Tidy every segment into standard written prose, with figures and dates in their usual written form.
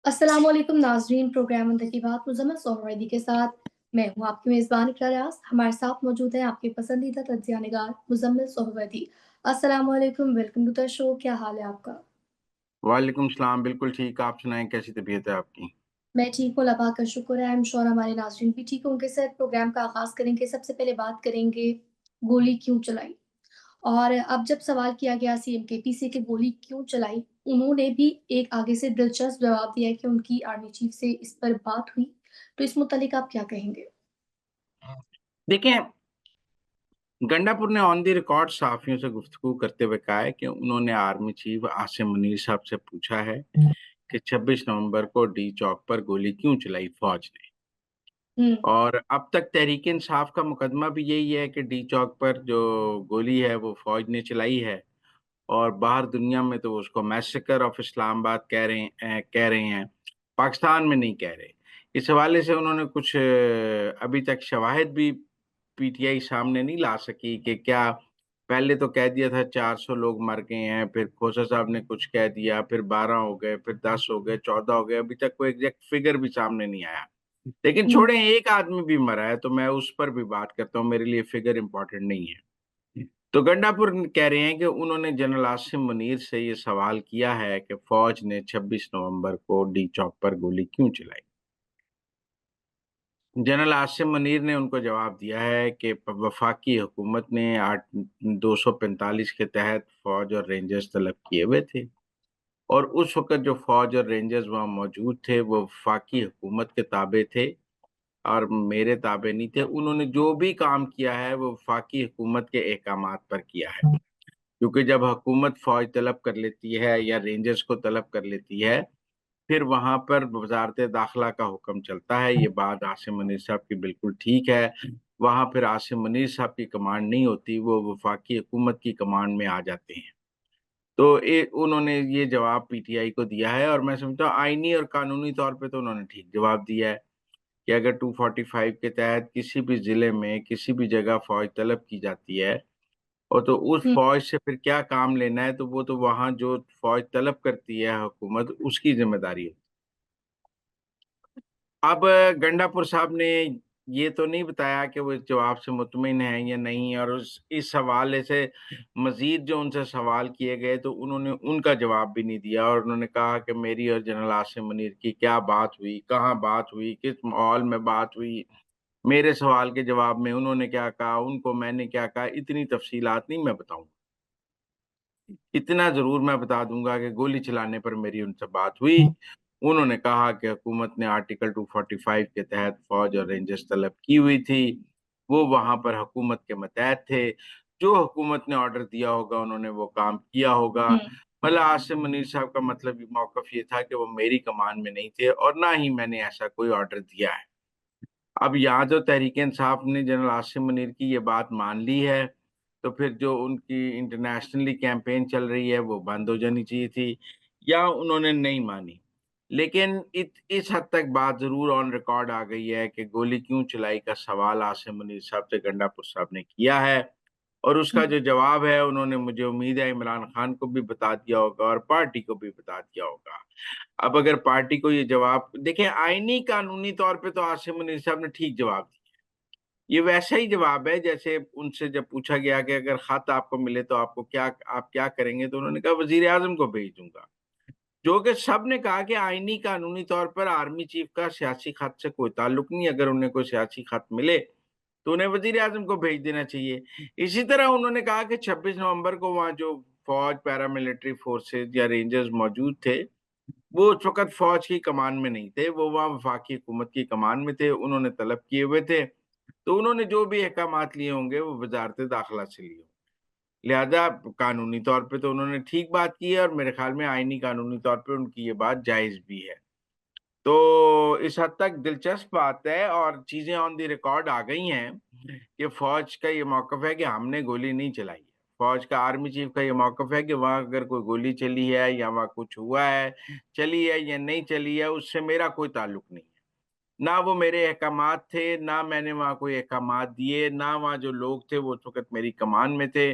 अस्सलाम वालेकुम नाज़रीन, प्रोग्राम अंदर की बात मुज़म्मिल सोहरवर्दी के साथ मैं हूँ आपकी मेज़बान इक़रा रियाज़। हमारे साथ मौजूद हैं आपके पसंदीदा तज्ज़िया निगार मुज़म्मिल सोहरवर्दी। अस्सलाम वालेकुम, वेलकम टू द शो। क्या हाल है आपका? वालेकुम सलाम, बिल्कुल ठीक। आप सुनाएँ कैसी तबीयत है आपकी? मैं ठीक हूँ, अल्लाह पाक का शुक्र है। आई एम श्योर हमारे नाज़रीन भी ठीक होंगे। सर, प्रोग्राम का आगाज़ करेंगे। सबसे पहले बात करेंगे गोली क्यों चलाई? और अब जब सवाल किया गया सीएम केपी से कि गोली क्यों चलाई, उन्होंने भी एक आगे से दिलचस्प जवाब दिया है कि उनकी आर्मी चीफ से इस पर बात हुई। तो इस मुत्तलिक आप क्या कहेंगे? देखिए, गंडापुर ने ऑन द रिकॉर्ड सहाफ़ियों से गुफ्तगू करते हुए कहा है कि उन्होंने आर्मी चीफ आसिम मुनीर साहब से पूछा है कि 26 नवंबर को डी चौक पर गोली क्यों चलाई फ़ौज ने? हुँ, और अब तक तहरीक-ए-इंसाफ का मुकदमा भी यही है कि डी चौक पर जो गोली है वो फ़ौज ने चलाई है और बाहर दुनिया में तो उसको मैसेकर ऑफ इस्लामाबाद कह रहे हैं, पाकिस्तान में नहीं कह रहे। इस हवाले से उन्होंने कुछ अभी तक शवाहिद भी पीटीआई सामने नहीं ला सकी कि क्या पहले तो कह दिया था 400 लोग मर गए हैं, फिर खोसा साहब ने कुछ कह दिया, फिर 12 हो गए, फिर 10 हो गए, 14 हो गए, अभी तक कोई एग्ज़ैक्ट फ़िगर भी सामने नहीं आया। लेकिन हुँ, छोड़ें, एक आदमी भी मरा है, तो मैं उस पर भी बात करता हूँ, मेरे लिए फ़िगर इम्पोर्टेंट नहीं है। तो गंडापुर कह रहे हैं कि उन्होंने जनरल आसिम मुनीर से ये सवाल किया है कि फ़ौज ने 26 नवंबर को डी चौक पर गोली क्यों चलाई? जनरल आसिम मुनीर ने उनको जवाब दिया है कि वफ़ाकी हुकूमत ने 245 के तहत फ़ौज और रेंजर्स तलब किए हुए थे और उस वक़्त जो फ़ौज और रेंजर्स वहाँ मौजूद थे, वो वफ़ाकी हुकूमत के ताबे थे और मेरे ताबे नहीं थे। उन्होंने जो भी काम किया है, वो वफ़ाकी हुकूमत के अहकामात पर किया है। क्योंकि जब हुकूमत फ़ौज तलब कर लेती है या रेंजर्स को तलब कर लेती है, फिर वहाँ पर वज़ारत दाखिला का हुक्म चलता है। ये बात आसिम मुनीर साहब की बिल्कुल ठीक है। वहाँ फिर आसिम मुनीर साहब की कमांड नहीं होती, वो वफ़ाकी हुकूमत की कमांड में आ जाते हैं। तो उन्होंने ये जवाब पीटीआई को दिया है और मैं समझता हूँ आईनी और कानूनी तौर पे तो उन्होंने ठीक जवाब दिया है कि अगर 245 के तहत किसी भी ज़िले में, किसी भी जगह फ़ौज तलब की जाती है और तो उस हुँ। फ़ौज से फिर क्या काम लेना है, तो वो तो वहाँ जो फ़ौज तलब करती है हुकूमत, उसकी ज़िम्मेदारी है। अब गंडापुर साहब ने ये तो नहीं बताया कि वो इस जवाब से मुतमिन हैं या नहीं और उस इस हवाले से मज़ीद जो उनसे सवाल किए गए, तो उन्होंने उनका जवाब भी नहीं दिया और उन्होंने कहा कि मेरी और जनरल आसिम मुनीर की क्या बात हुई, कहाँ बात हुई, किस माहौल में बात हुई। मेरे सवाल के जवाब में उन्होंने क्या कहा, उनको मैंने क्या कहा, इतनी तफ़सीलात नहीं मैं बताऊँगा। इतना ज़रूर मैं बता दूँगा कि गोली चलाने पर मेरी उनसे बात हुई। उन्होंने कहा कि हुकूमत ने आर्टिकल 245 के तहत फ़ौज और रेंजर्स तलब की हुई थी। वो वहाँ पर हुकूमत के मतहत थे। जो हुकूमत ने ऑर्डर दिया होगा उन्होंने वो काम किया होगा। हुँ, मतलब आसिम मुनीर साहब का मतलब मौक़िफ़ ये था कि वो मेरी कमान में नहीं थे और ना ही मैंने ऐसा कोई ऑर्डर दिया है। अब यहाँ जो तहरीक-ए-इंसाफ ने जनरल आसिम मुनीर की ये बात मान ली है, तो फिर जो उनकी इंटरनेशनली कैंपेन चल रही है, वो बंद हो जानी चाहिए थी या उन्होंने नहीं मानी। लेकिन इस हद तक बात ज़रूर ऑन रिकॉर्ड आ गई है कि गोली क्यों चलाई का सवाल आसिम मुनीर साहब से गंडापुर साहब ने किया है और हुँ, उसका जो जवाब है, उन्होंने मुझे उम्मीद है इमरान खान को भी बता दिया होगा और पार्टी को भी बता दिया होगा। अब अगर पार्टी को ये जवाब देखिए आईनी कानूनी तौर पे तो आसिम मुनीर साहब ने ठीक जवाब दिया। ये वैसा ही जवाब है जैसे उनसे जब पूछा गया कि अगर खत आपको मिले तो आप क्या करेंगे? तो उन्होंने कहा वज़ीर-ए-आज़म को भेज दूँगा। जो कि सबने कहा कि आईनी कानूनी तौर पर आर्मी चीफ का सियासी खत से कोई ताल्लुक नहीं है। अगर उन्हें कोई सियासी खत मिले, तो उन्हें वज़ीर-ए-आज़म को भेज देना चाहिए। इसी तरह उन्होंने कहा कि 26 नवंबर को वहाँ जो फ़ौज, पैरामिलिट्री फ़ोर्सेज़ या रेंजर्स मौजूद थे, वो उस वक़्त फ़ौज की कमान में नहीं थे, वो वहाँ वफ़ाकी हुकूमत की कमान में थे, उन्होंने तलब किए हुए थे। तो उन्होंने जो भी अहकामात लिए होंगे, वो वज़ारत दाखिला से लिए होंगे। लिहाज़ा कानूनी तौर पे तो उन्होंने ठीक बात की है और मेरे ख़्याल में आईनी कानूनी तौर पे उनकी ये बात जायज़ भी है। तो इस हद तक दिलचस्प बात है और चीज़ें ऑन द रिकॉर्ड आ गई हैं कि फ़ौज का ये मौक़िफ़ है कि हमने गोली नहीं चलाई है। फ़ौज का आर्मी चीफ़ का ये मौक़िफ़ है कि वहाँ अगर कोई गोली चली है या वहाँ कुछ हुआ है, चली है या नहीं चली है, उससे मेरा कोई ताल्लुक नहीं है। ना वो मेरे अहकामात थे, ना मैंने वहाँ कोई अहकामात दिए, ना वहाँ जो लोग थे वो उस वक़्त मेरी कमान में थे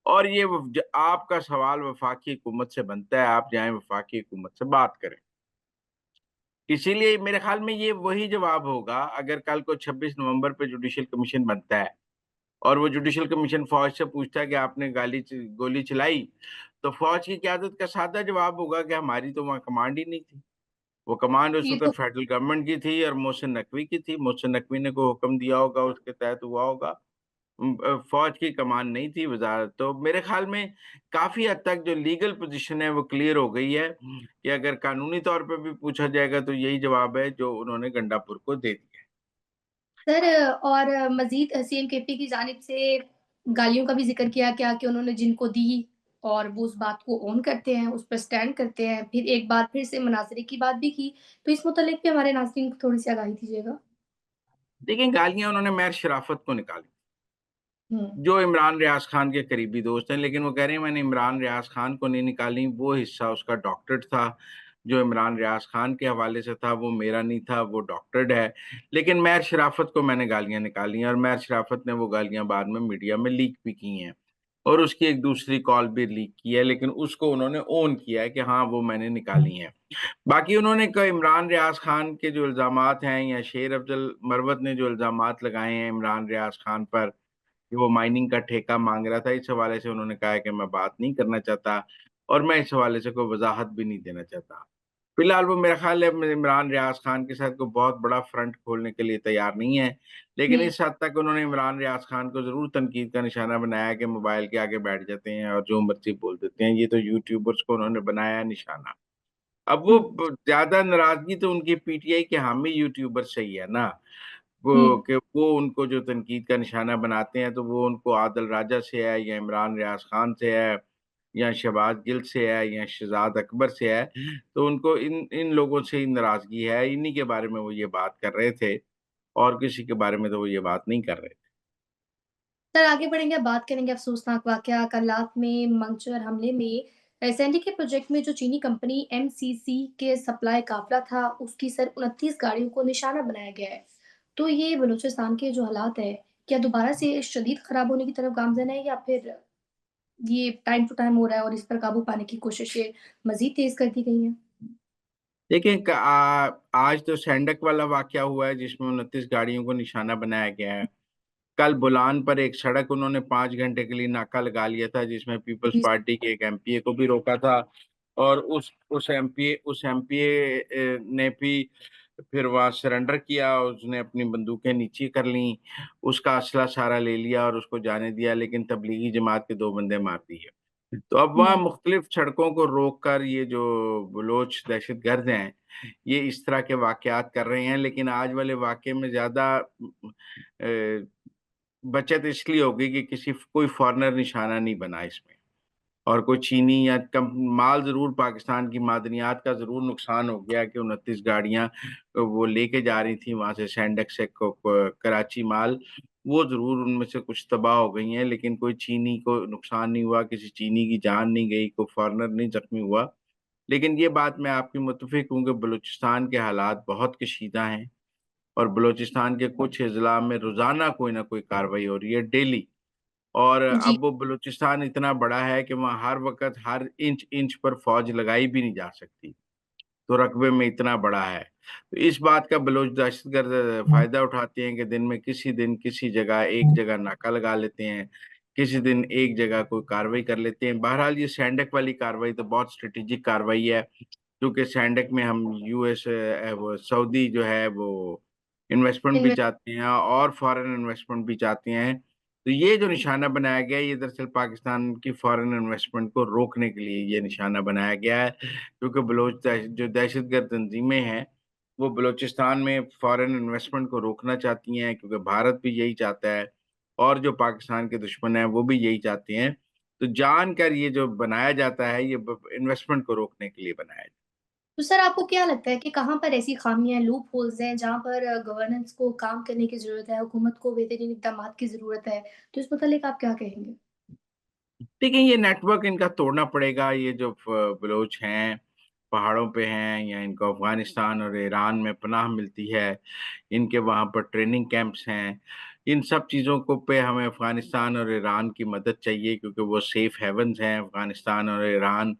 और ये वफ़ ज आपका सवाल वफ़ाकी हुकूमत से बनता है, आप जाएँ वफ़ाकी हुकूमत से बात करें। इसीलिए मेरे ख्याल में ये वही जवाब होगा अगर कल को 26 नवंबर पे जुडिशियल कमीशन बनता है और वो जुडिशियल कमीशन फौज से पूछता है कि आपने गोली चलाई, तो फौज की क़यादत का सादा जवाब होगा कि हमारी तो वहाँ कमांड ही नहीं थी। वो कमांड उस ये वक़्त तो फेडरल गवर्नमेंट की थी और मोहसिन नकवी की थी। मोहसिन नकवी ने कोई हुक्म दिया होगा, उसके तहत हुआ होगा। फौज की कमान नहीं थी वज़ारत। तो मेरे ख़्याल में काफ़ी हद तक जो लीगल पोज़ीशन है वो क्लियर हो गई है कि अगर कानूनी तौर पे भी पूछा जाएगा तो यही जवाब है जो उन्होंने गंडापुर को दे दिया है। सर और मज़ीद सीएम-केपी की जानिब से गालियों का भी ज़िक्र किया गया कि उन्होंने जिनको दी और वो उस बात को ओन करते हैं, उस पर स्टैंड करते हैं। फिर एक बार फिर से मुनाज़रे की बात भी की, तो इस मुतल्लिक़ भी हमारे नाज़रीन को थोड़ी-सी आगाही दीजिएगा। देखिए, गालियाँ उन्होंने महज शराफ़त को निकाली, हुँ, जो इमरान रियाज़ खान के करीबी दोस्त हैं, लेकिन वो कह रहे हैं मैंने इमरान रियाज़ खान को नहीं निकाली, वो हिस्सा उसका डॉक्टरेट था, जो इमरान रियाज़ खान के हवाले से था, वो मेरा नहीं था, वो डॉक्टरेट है। लेकिन महज शराफ़त को मैंने गालियाँ निकाली हैं और महज शराफ़त ने वो गालियाँ बाद में मीडिया में लीक भी की हैं और उसकी एक दूसरी कॉल भी लीक की है, लेकिन उसको उन्होंने ओन किया है कि हाँ, वो मैंने निकाली हैं। बाकी उन्होंने क इमरान रियाज़ खान के जो इल्ज़ामात हैं या शेर अफ़ज़ल मरवत ने जो इल्ज़ामात लगाए हैं इमरान रियाज़ खान पर कि वो माइनिंग का ठेका माँग रहा था, इस हवाले से उन्होंने कहा है कि मैं बात नहीं करना चाहता और मैं इस हवाले से कोई वज़ाहत भी नहीं देना चाहता। फ़िलहाल वो मेरा ख़्याल है इमरान रियाज़ खान के साथ कोई बहुत बड़ा फ्रंट खोलने के लिए तैयार नहीं है, लेकिन हुँ, इस हद तक उन्होंने इमरान रियाज़ खान को ज़रूर तनकीद का निशाना बनाया कि मोबाइल के आगे बैठ जाते हैं और जो मर्ज़ी बोल देते हैं। ये तो यूट्यूबर्स को उन्होंने बनाया है निशाना। अब वो हुँ, ब ज़्यादा नाराज़गी तो उनकी पीटीआई के हामी यूट्यूबर से ही है ना। हुँ, वो कि वो उनको जो तनकीद का निशाना बनाते हैं, तो वो उनको आदिल राजा से है या इमरान रियाज़ खान से है या शहबाज़ गिल से है या शहज़ाद अकबर से है, तो उनको इन इन लोगों से ही नाराज़गी है, इन्हीं के बारे में वो ये बात कर रहे थे और किसी के बारे में तो वो ये बात नहीं कर रहे थे। सर आगे बढ़ेंगे, अब बात करेंगे अफ़सोसनाक वाक़या करनाल में मंगचर हमले में सैंडी के प्रोजेक्ट में जो चीनी कंपनी एमसीसी के सप्लाई काफ़िला था, उसकी सर 29 गाड़ियों को निशाना बनाया गया है। तो ये बलूचिस्तान के जो हालात है, क्या दोबारा से शदीद ख़राब होने की तरफ गामज़न है या फिर ये टाइम टू टाइम हो रहा है और इस पर काबू पाने की कोशिशें मज़ीद तेज़ कर दी गई हैं? देखिए आज तो सैंडक वाला वाक़या हुआ है जिसमें 29 गाड़ियों को निशाना बनाया गया है। कल बुलान पर एक सड़क उन्होंने 5 घंटे के लिए नाका लगा लिया था, जिसमें पीपल्स जी, पार्टी के एक एमपीए को भी रोका था और उस एमपीए ने भी फिर वहाँ सरेंडर किया, उसने अपनी बंदूकें नीचे कर लीं, उसका असला सारा ले लिया और उसको जाने दिया, लेकिन तबलीगी जमात के 2 बंदे मार दिए। तो अब वहाँ हुँ, मुख्तलिफ सड़कों को रोक कर ये जो बलोच दहशतगर्द हैं, ये इस तरह के वाक़यात कर रहे हैं, लेकिन आज वाले वाक़ये में ज़्यादा बचत इसलिए होगी कि कोई फ़ॉरेनर निशाना नहीं बना इसमें और कोई चीनी या कम माल ज़रूर पाकिस्तान की मादनियात का ज़रूर नुकसान हो गया कि 29 गाड़ियाँ वो लेके जा रही थी वहाँ से सैंडक से कराची माल, वो ज़रूर उनमें से कुछ तबाह हो गई हैं, लेकिन कोई चीनी को नुकसान नहीं हुआ, किसी चीनी की जान नहीं गई, कोई फ़ॉरेनर नहीं ज़ख्मी हुआ। लेकिन ये बात मैं आपकी मुत्तफ़िक हूँ कि बलूचिस्तान के हालात बहुत कशीदा हैं और बलूचिस्तान के कुछ अज़ला में रोज़ाना कोई न कोई कार्रवाई हो रही है, डेली। और जी, अब वो बलूचिस्तान इतना बड़ा है कि वहाँ हर वक़्त हर इंच-इंच पर फ़ौज लगाई भी नहीं जा सकती, तो रकबे में इतना बड़ा है। तो इस बात का बलोच दहशतगर्द फ़ायदा उठाते हैं कि दिन में किसी दिन, किसी जगह एक जगह नाका लगा लेते हैं, किसी दिन एक जगह कोई कार्रवाई कर लेते हैं। बहरहाल ये सैंडक वाली कार्रवाई तो बहुत स्ट्रैटेजिक कार्रवाई है, क्योंकि सैंडक में हम यूएस वो सऊदी जो है वो इन्वेस्टमेंट भी इन्वेस्ट चाहते हैं और फ़ॉरेन इन्वेस्टमेंट भी चाहते हैं। तो ये जो निशाना बनाया गया है, ये दरअसल पाकिस्तान की फ़ॉरेन इन्वेस्टमेंट को रोकने के लिए ये निशाना बनाया गया है, क्योंकि जो दहशतगर्द तंज़ीमें हैं, वो बलूचिस्तान में फ़ॉरेन इन्वेस्टमेंट को रोकना चाहती हैं, क्योंकि भारत भी यही चाहता है और जो पाकिस्तान के दुश्मन हैं, वो भी यही चाहते हैं। तो जानकर ये जो बनाया जाता है, ये ब इन्वेस्टमेंट को रोकने के लिए बनाया जाता है। तो सर आपको क्या लगता है कि कहाँ पर ऐसी खामियाँ, लूप होल्स हैं जहाँ पर गवर्नेंस को काम करने की ज़रूरत है, हुकूमत को बेहतरीन इक़दामात की ज़रूरत है? तो इस मुतल्लिक़ आप क्या कहेंगे? देखिए, ये नेटवर्क इनका तोड़ना पड़ेगा, ये जो बलोच हैं, पहाड़ों पे हैं या इनको अफ़गानिस्तान और ईरान में पनाह मिलती है, इनके वहाँ पर ट्रेनिंग कैंप्स हैं, इन सब चीज़ों को पे हमें अफ़गानिस्तान और ईरान की मदद चाहिए क्योंकि वो सेफ हेवन्स हैं अफ़गानिस्तान और ईरान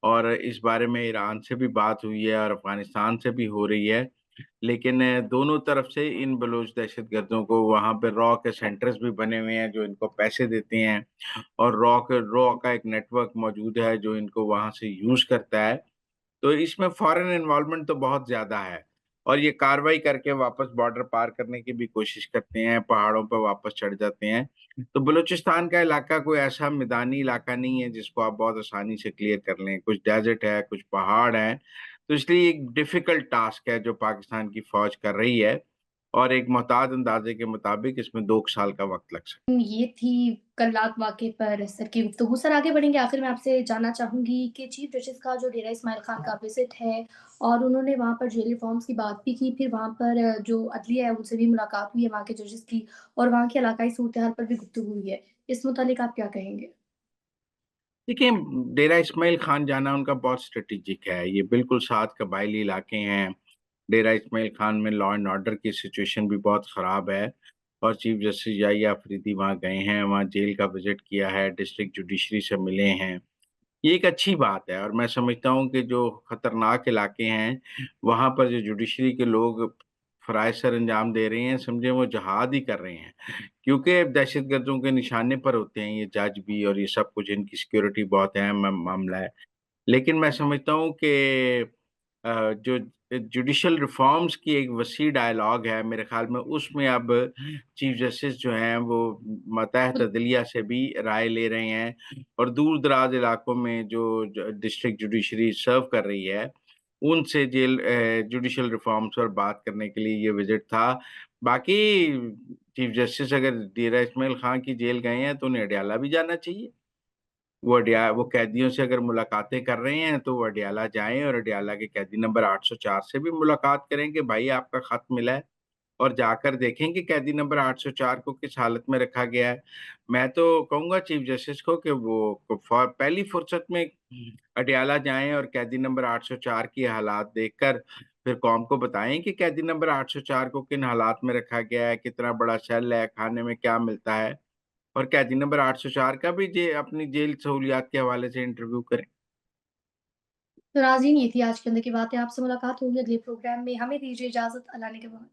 और इस बारे में ईरान से भी बात हुई है और अफ़गानिस्तान से भी हो रही है। लेकिन दोनों तरफ से इन बलूच दहशतगर्दों को वहाँ पे रॉ के सेंटर्स भी बने हुए हैं जो इनको पैसे देते हैं और रॉ का एक नेटवर्क मौजूद है जो इनको वहाँ से यूज़ करता है। तो इसमें फ़ॉरेन इन्वॉल्वमेंट तो बहुत ज़्यादा है और ये कार्रवाई करके वापस बॉर्डर पार करने की भी कोशिश करते हैं, पहाड़ों पर वापस चढ़ जाते हैं। तो बलूचिस्तान का इलाका कोई ऐसा मैदानी इलाका नहीं है जिसको आप बहुत आसानी से क्लियर कर लें। कुछ डेज़र्ट है, कुछ पहाड़ हैं, तो इसलिए एक डिफ़िकल्ट टास्क है जो पाकिस्तान की फ़ौज कर रही है और एक मोहताद अंदाज़े के मुताबिक इसमें 2 साल का वक़्त लग सकता है। ये थी कर्नाटक वाक़े पर सर की गुफ्तगू। सर आगे बढ़ेंगे, आखिर में आपसे जानना चाहूँगी कि चीफ़ जस्टिस का जो डेरा इस्माइल खान का विज़िट है और उन्होंने वहाँ पर जेल रिफ़ॉर्म्स की बात भी की, फिर वहाँ पर जो अदलिया है उनसे भी मुलाकात हुई है वहाँ के जजेस की और वहाँ की इलाकाई सूरत-ए-हाल पर भी गुफ्तगू हुई है। इस मुतालिक आप क्या कहेंगे? देखिए, डेरा इस्माइल खान जाना उनका बहुत स्ट्रैटेजिक है। ये बिल्कुल 7 कबायली इलाके हैं। डेरा इस्माइल खान में लॉ एंड ऑर्डर की सिचुएशन भी बहुत ख़राब है और चीफ जस्टिस याहिया अफरीदी वहाँ गए हैं, वहाँ जेल का विज़िट किया है, डिस्ट्रिक्ट जुडिशरी से मिले हैं। ये एक अच्छी बात है और मैं समझता हूँ कि जो खतरनाक इलाके हैं, वहाँ पर जो जुडिशरी के लोग फ़राइज़ सर-अंजाम दे रहे हैं, समझें वो जिहाद ही कर रहे हैं। क्योंकि दहशतगर्दों के निशाने पर होते हैं ये जज भी और ये सब कुछ, इनकी सिक्योरिटी बहुत अहम मामला है। लेकिन मैं समझता हूँ कि जो जुडिशियल रिफ़ॉर्म्स की एक वसी डायलॉग है, मेरे ख़्याल में उसमें अब चीफ जस्टिस जो हैं वो मातहत अदलिया से भी राय ले रहे हैं और दूर-दराज़ इलाकों में जो डिस्ट्रिक्ट जुडिशरी सर्व कर रही है, उनसे जुडिशियल रिफ़ॉर्म्स पर बात करने के लिए ये विज़िट था। बाकी चीफ जस्टिस अगर डेरा इस्माइल खां की जेल गए हैं, तो उन्हें अडयाला भी जाना चाहिए। वो कैदियों से अगर मुलाकातें कर रहे हैं, तो वो अडयाला जाएँ और अडयाला के कैदी नंबर 804 से भी मुलाकात करें कि भाई आपका खत मिला है और जाकर देखें कि कैदी नंबर 804 को किस हालत में रखा गया है। मैं तो कहूँगा चीफ जस्टिस को कि वो पहली फुर्सत में अडयाला जाएँ और कैदी नंबर 804 की हालात देखकर फिर कौम को बताएँ कि कैदी नंबर 804 को किन हालात में रखा गया है, कितना बड़ा सेल है, खाने में क्या मिलता है। और कैदी नंबर 804 का भी अपनी जेल सहूलियात के हवाले से इंटरव्यू करें। तो नाज़रीन ये थी आज के अंदर की बातें। आपसे मुलाकात होगी अगले प्रोग्राम में। हमें दीजिए इजाज़त। अल्लाह ने के बाद।